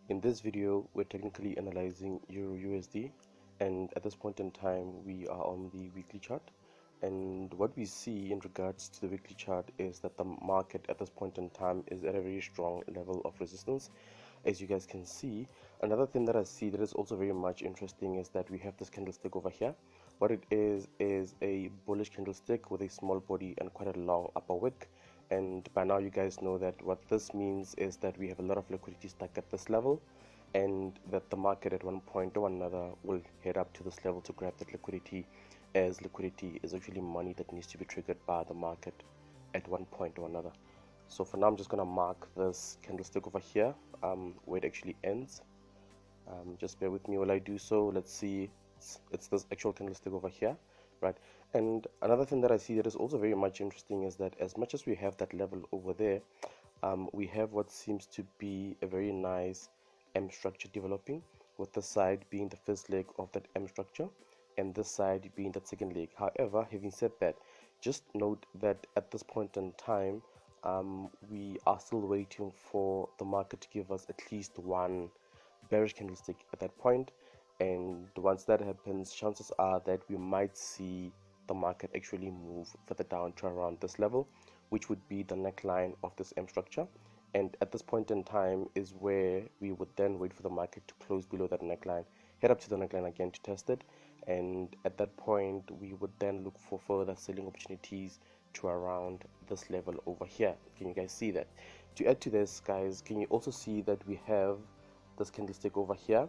In this video, we're technically analyzing EUR/USD, and at this point in time, we are on the weekly chart. And what we see in regards to the weekly chart is that the market at this point in time is at a very strong level of resistance, as you guys can see. Another thing that I see that is also very much interesting is that we have this candlestick over here. What it is a bullish candlestick with a small body and quite a long upper wick. And by now you guys know that what this means is that we have a lot of liquidity stuck at this level, and that the market at one point or another will head up to this level to grab that liquidity, as liquidity is actually money that needs to be triggered by the market at one point or another. So for now, I'm just gonna mark this candlestick over here, where it actually ends. Just bear with me while I do so. Let's see, it's this actual candlestick over here, right? And another thing that I see that is also very much interesting is that as much as we have that level over there, we have what seems to be a very nice M structure developing, with the side being the first leg of that M structure and this side being that second leg. However, having said that, just note that at this point in time, we are still waiting for the market to give us at least one bearish candlestick at that point, and once that happens, chances are that we might see the market actually move further down to around this level, which would be the neckline of this M structure. And at this point in time is where we would then wait for the market to close below that neckline, head up to the neckline again to test it, and at that point we would then look for further selling opportunities to around this level over here. Can you guys see that? To add to this, guys, can you also see that we have this candlestick over here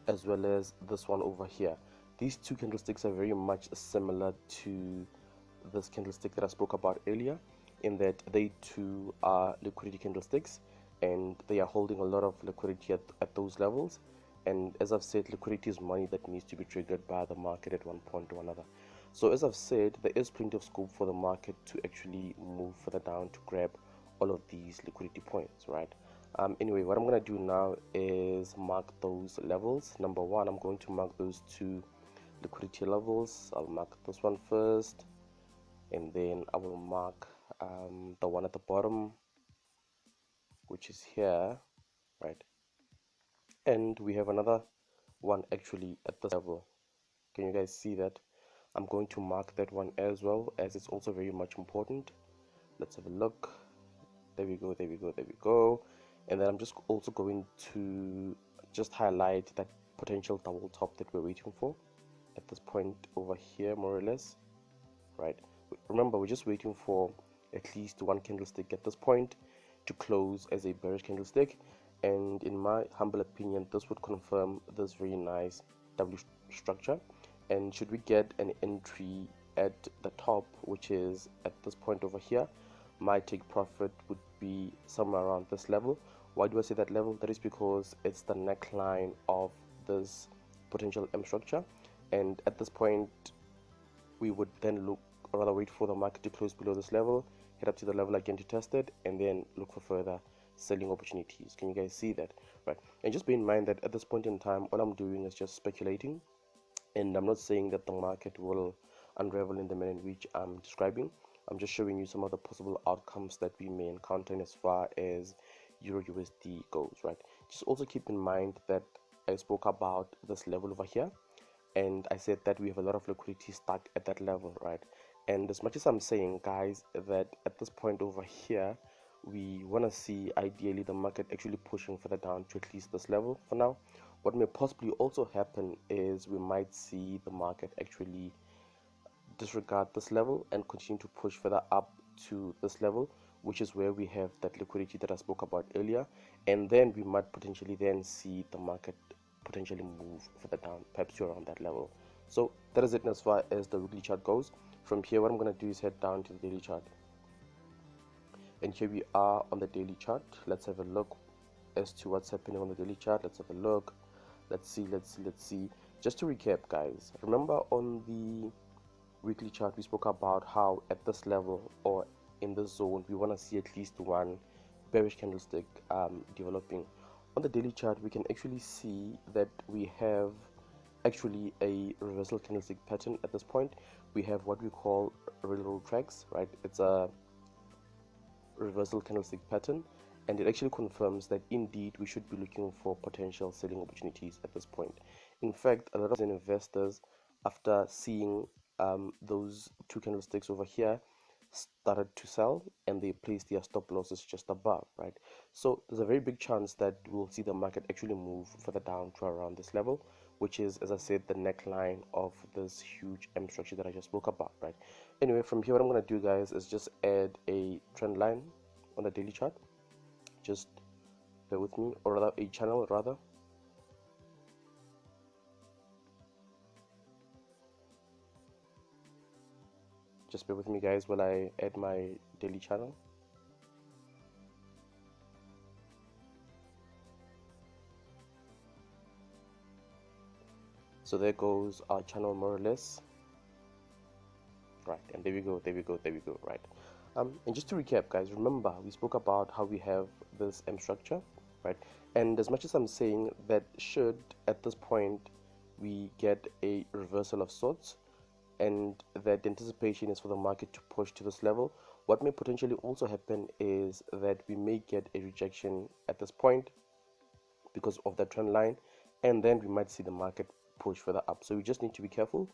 as well as this one over here? These two candlesticks are very much similar to this candlestick that I spoke about earlier, in that they too are liquidity candlesticks, and they are holding a lot of liquidity at those levels. And as I've said, liquidity is money that needs to be triggered by the market at one point or another. So as I've said, there is plenty of scope for the market to actually move further down to grab all of these liquidity points, right? Anyway, what I'm going to do now is mark those levels. Number one, I'm going to mark those two liquidity levels. I'll mark this one first, and then I will mark the one at the bottom, which is here, right? And we have another one actually at this level. Can you guys see that? I'm going to mark that one as well, as it's also very much important. Let's have a look. There we go, there we go, there we go. And then I'm just also going to just highlight that potential double top that we're waiting for at this point over here, more or less, right? Remember, we're just waiting for at least one candlestick at this point to close as a bearish candlestick, and in my humble opinion, this would confirm this very nice W structure. And should we get an entry at the top, which is at this point over here, my take profit would be somewhere around this level. Why do I say that level? That is because it's the neckline of this potential M structure, and at this point we would then look, or rather wait for the market to close below this level, head up to the level again to test it, and then look for further selling opportunities. Can you guys see that? Right. And just bear in mind that at this point in time, all I'm doing is just speculating, and I'm not saying that the market will unravel in the manner in which I'm describing. I'm just showing you some of the possible outcomes that we may encounter in as far as EUR/USD goes, right? Just also keep in mind that I spoke about this level over here, and I said that we have a lot of liquidity stuck at that level, right? And as much as I'm saying, guys, that at this point over here, we want to see ideally the market actually pushing further down to at least this level for now. What may possibly also happen is we might see the market actually disregard this level and continue to push further up to this level, which is where we have that liquidity that I spoke about earlier, and then we might potentially then see the market potentially move further down, perhaps to around that level. So that is it as far as the weekly chart goes. From here, what I'm going to do is head down to the daily chart, and here we are on the daily chart. Let's have a look as to what's happening on the daily chart. Let's have a look. Let's see. Just to recap, guys, remember on the weekly chart we spoke about how at this level, or in this zone, we want to see at least one bearish candlestick developing. On the daily chart, we can actually see that we have actually a reversal candlestick pattern at this point. We have what we call railroad tracks, right? It's a reversal candlestick pattern, and it actually confirms that indeed we should be looking for potential selling opportunities at this point. In fact, a lot of investors, after seeing those two candlesticks over here, started to sell, and they placed their stop losses just above, right? So there's a very big chance that we'll see the market actually move further down to around this level, which is, as I said, the neckline of this huge M structure that I just spoke about, right? Anyway, from here, what I'm going to do, guys, is just add a trend line on the daily chart. Just bear with me, or rather a channel rather. Just bear with me, guys, while I add my daily channel. So there goes our channel, more or less, right? And there we go, there we go, there we go, right? And just to recap, guys, remember we spoke about how we have this M structure, right? And as much as I'm saying that should at this point we get a reversal of sorts, and that the anticipation is for the market to push to this level, what may potentially also happen is that we may get a rejection at this point because of the trend line, and then we might see the market push further up. So we just need to be careful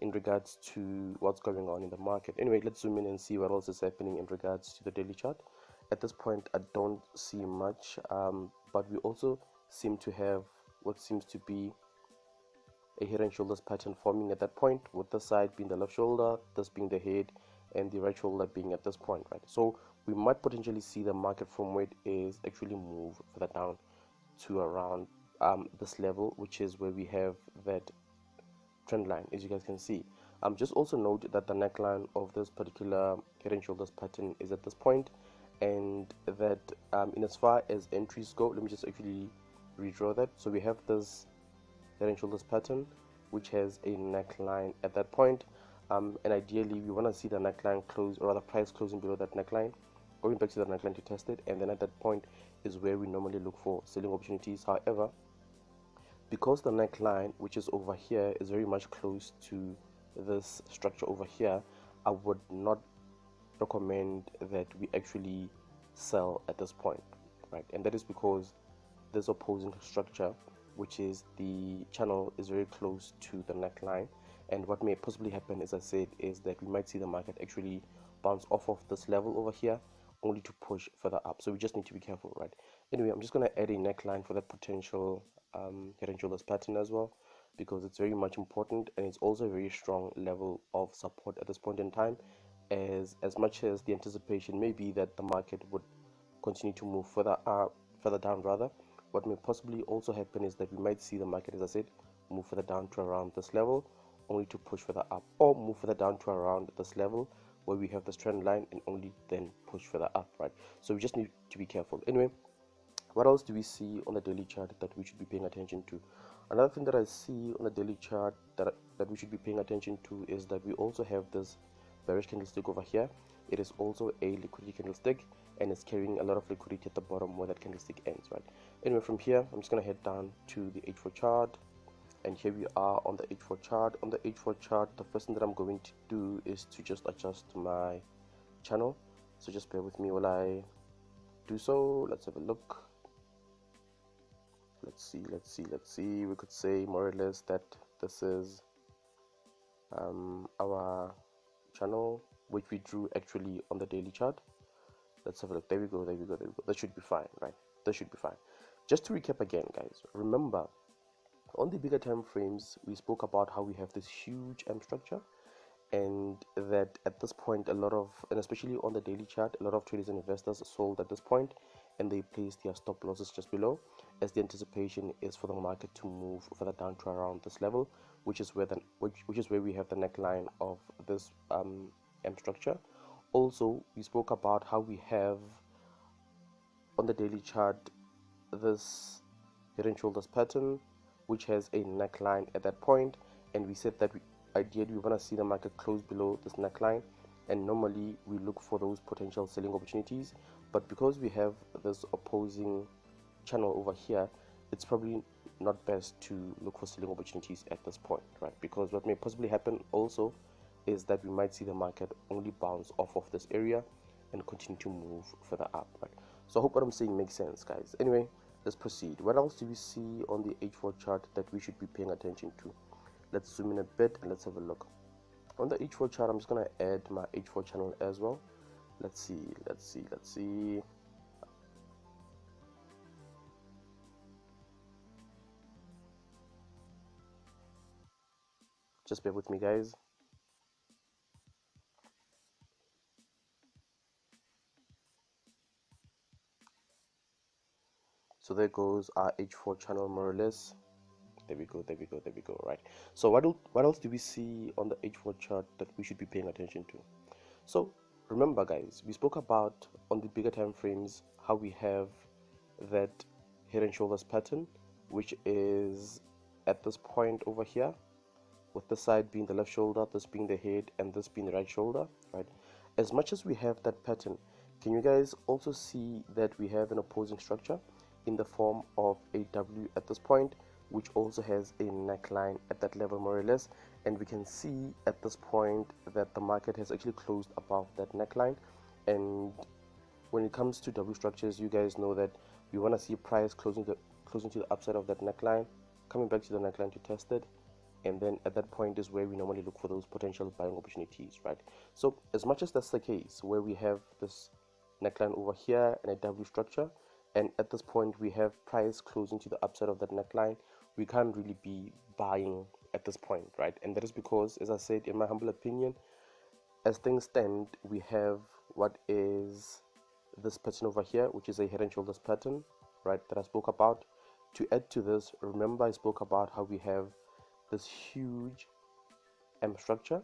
in regards to what's going on in the market. Anyway, let's zoom in and see what else is happening in regards to the daily chart. At this point, I don't see much, but we also seem to have what seems to be a head and shoulders pattern forming at that point, with the side being the left shoulder, this being the head, and the right shoulder being at this point, right? So we might potentially see the market from where it is actually move further down to around this level, which is where we have that trend line, as you guys can see. Just also note that the neckline of this particular head and shoulders pattern is at this point, and that in as far as entries go, let me just actually redraw that. So we have this head and shoulders pattern which has a neckline at that point, and ideally we want to see the neckline close, or rather price closing below that neckline, going back to the neckline to test it, and then at that point is where we normally look for selling opportunities. However, because the neckline, which is over here, is very much close to this structure over here, I would not recommend that we actually sell at this point, right? And that is because this opposing structure, which is the channel, is very close to the neckline, and what may possibly happen, as I said, is that we might see the market actually bounce off of this level over here only to push further up. So we just need to be careful, right? Anyway, I'm just going to add a neckline for that potential head and shoulders pattern as well, because it's very much important, and it's also a very strong level of support at this point in time, as much as the anticipation may be that the market would continue to move further down rather. What may possibly also happen is that we might see the market, as I said, move further down to around this level only to push further up, or move further down to around this level where we have this trend line and only then push further up, right? So we just need to be careful. Anyway, what else do we see on the daily chart that we should be paying attention to? Another thing that I see on the daily chart that we should be paying attention to is that we also have this bearish candlestick over here. It is also a liquidity candlestick, and it's carrying a lot of liquidity at the bottom where that candlestick ends, right? Anyway, from here I'm just going to head down to the H4 chart, and here we are on the H4 chart. On the H4 chart, the first thing that I'm going to do is to just adjust my channel, so just bear with me while I do so. Let's have a look. Let's see. We could say more or less that this is our channel, which we drew actually on the daily chart. Let's have a look. There we go. That should be fine, right? That should be fine. Just to recap again, guys, remember on the bigger time frames we spoke about how we have this huge M structure, and that at this point and especially on the daily chart, a lot of traders and investors sold at this point, and they placed their stop losses just below, as the anticipation is for the market to move further down to around this level, which is where we have the neckline of this M structure. Also, we spoke about how we have on the daily chart this head and shoulders pattern, which has a neckline at that point, and we said that ideally we want to see the market close below this neckline, and normally we look for those potential selling opportunities. But because we have this opposing channel over here, it's probably not best to look for selling opportunities at this point, right? Because what may possibly happen also is that we might see the market only bounce off of this area and continue to move further up, right? So I hope what I'm saying makes sense, guys. Anyway, let's proceed. What else do we see on the H4 chart that we should be paying attention to? Let's zoom in a bit and let's have a look. On the H4 chart, I'm just gonna add my H4 channel as well. Let's see. Just bear with me, guys. So there goes our H4 channel, more or less. There we go. Right. So what else do we see on the H4 chart that we should be paying attention to? So remember, guys, we spoke about on the bigger time frames how we have that head and shoulders pattern, which is at this point over here, with this side being the left shoulder, this being the head, and this being the right shoulder, right? As much as we have that pattern, can you guys also see that we have an opposing structure in the form of a W at this point, which also has a neckline at that level, more or less? And we can see at this point that the market has actually closed above that neckline. And when it comes to W structures, you guys know that we want to see price closing to the upside of that neckline, coming back to the neckline to test it, and then at that point is where we normally look for those potential buying opportunities, right? So as much as that's the case, where we have this neckline over here and a W structure, and at this point we have price closing to the upside of that neckline, we can't really be buying at this point, right? And that is because, as I said, in my humble opinion, as things stand, we have what is this pattern over here, which is a head and shoulders pattern, right, that I spoke about. To add to this, remember I spoke about how we have this huge M structure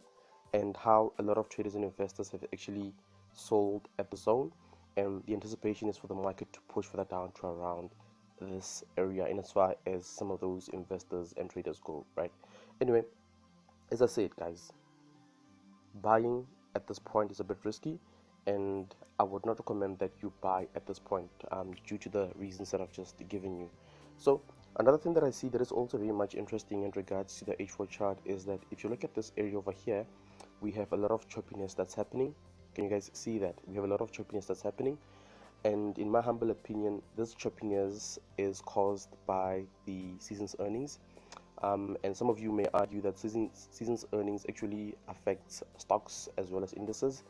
and how a lot of traders and investors have actually sold at the zone, and the anticipation is for the market to push for that down to around this area in as far as some of those investors and traders go, right? Anyway, as I said, guys, buying at this point is a bit risky, and I would not recommend that you buy at this point, due to the reasons that I've just given you. So another thing that I see that is also very much interesting in regards to the H4 chart is that if you look at this area over here, we have a lot of choppiness that's happening. Can you guys see that? We have a lot of choppiness that's happening, and in my humble opinion, this choppiness is caused by the season's earnings. And some of you may argue that season's earnings actually affects stocks as well as indices,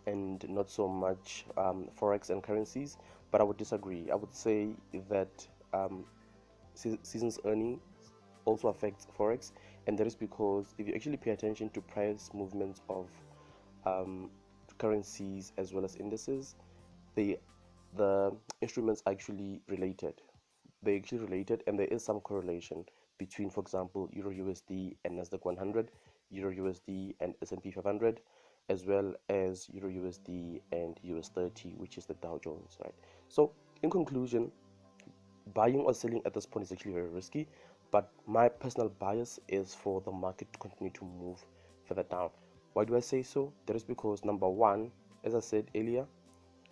and not so much forex and currencies. But I would disagree. I would say that season's earnings also affects forex, and that is because if you actually pay attention to price movements of currencies as well as indices, the instruments are actually related. They're actually related, and there is some correlation between, for example, Euro USD and Nasdaq 100, Euro USD and S&P 500, as well as Euro USD and US 30, which is the Dow Jones, right? So in conclusion, buying or selling at this point is actually very risky, but my personal bias is for the market to continue to move further down. Why do I say so? That is because, number one, as I said earlier,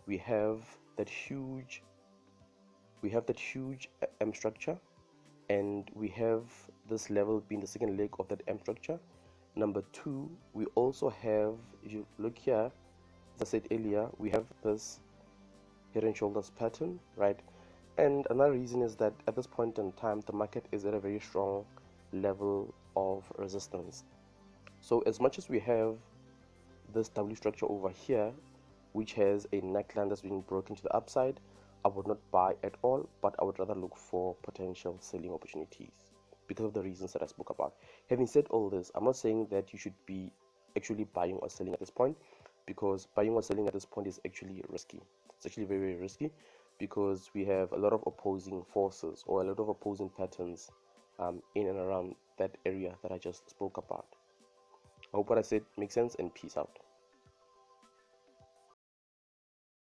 we have that huge M structure, and we have this level being the second leg of that M structure. Number two, we also have, if you look here, as I said earlier, we have this head and shoulders pattern, right? And another reason is that at this point in time, the market is at a very strong level of resistance. So as much as we have this W structure over here, which has a neckline that's being broken to the upside, I would not buy at all, but I would rather look for potential selling opportunities because of the reasons that I spoke about. Having said all this, I'm not saying that you should be actually buying or selling at this point, because buying or selling at this point is actually risky. It's actually very, very risky, because we have a lot of opposing forces or a lot of opposing patterns in and around that area that I just spoke about. I hope what I said makes sense, and peace out.